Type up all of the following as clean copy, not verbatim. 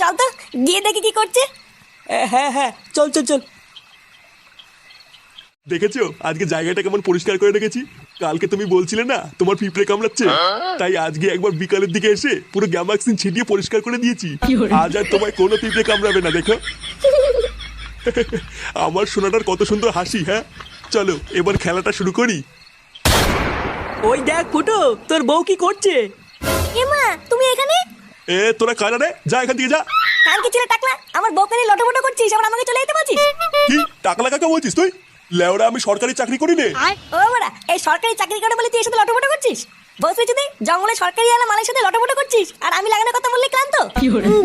চল তো গিয়ে দেখি কি করছে। হ্যাঁ হ্যাঁ, চল চল চল। দেখেছো আজকে জায়গাটা কেমন পরিষ্কার করে রেখেছি? কালকে তুমি বলছিলে না তোমার পিঁপড়ে কামড়াচ্ছে, তাই আজকে একবার বিকালের দিকে এসে পুরো গ্যামাক্সিন ছিটিয়ে পরিষ্কার করে দিয়েছি। আজ আর তোমায় কোনো পিঁপড়ে কামড়াবে না, দেখো। আমার সোনাটার কত সুন্দর হাসি। হ্যাঁ চলো এবার খেলাটা শুরু করি। ওই দেখ ফুটো, তোর বউ কি করছে? এমা তুমি এখানে? তোরা কারা রে? যা এখান থেকে যা। কালকে ছেলে টাকলা আমার বউকে নিয়ে লটপটো করছিস, আবার আমাকে চলে যেতে বলছিস? কি টাকলা কাকা বলছিস তুই? লেওরা আমি সরকারি চাকরি করি নে। ও বড়া, এই সরকারি চাকরি করে বলে তুই এর সাথে লটপটো করছিস? বসে যদি জঙ্গলে সরকারি আলা মালের সাথে লটপটো করছিস আর আমি লাগানোর কথা বললে ক্লান্ত।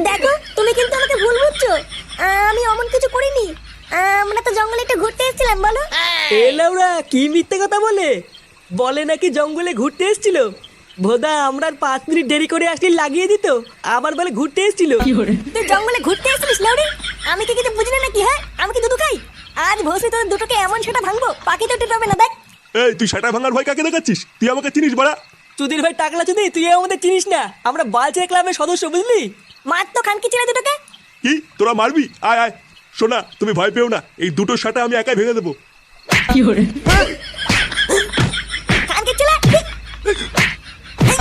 দেখো তুমি কিন্তু আমাকে ভুল বুঝছো, আমি অমন কিছু করিনি। আমরা তো জঙ্গলে একটু ঘুরতে এসেছিলাম, বলো। এ লাউরা কি মিথ্যে কথা বলে? বলে নাকি জঙ্গলে ঘুরতে এসেছিল। ভোদা আমরা আর 5 মিনিট দেরি করে আসলে লাগিয়ে দিত, আবার বলে ঘুরতে এসেছিল। তুই জঙ্গলে ঘুরতে এসেছিস লাউরি? আমি কি কিছু বুঝি না নাকি? হ্যাঁ আমি কি দুধ খাই? আজ ভোসে তোর দুটোকে এমন সেটা ভাঙবো পাখি তো টের পাবে না। দেখ এই তুই সেটা ভাঙার ভয় কাকে দেখাচ্ছিস? তুই আমাকে চিনিস বাড়া? চুদির ভাই টাকলা চুদি, তুই আমাদের চিনিস না, আমরা বালচের ক্লাবের সদস্য, বুঝলি? মার তো খানকি ছেলে দুটোকে। কি তোরা মারবি? আয় আয়। শোনা তুমি ভয় পেও না, এই দুটো শাটা আমি একাই ভেঙে দেবো। খানকি ছেলে।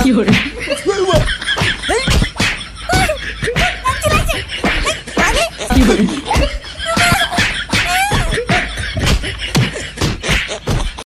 এই বাবা,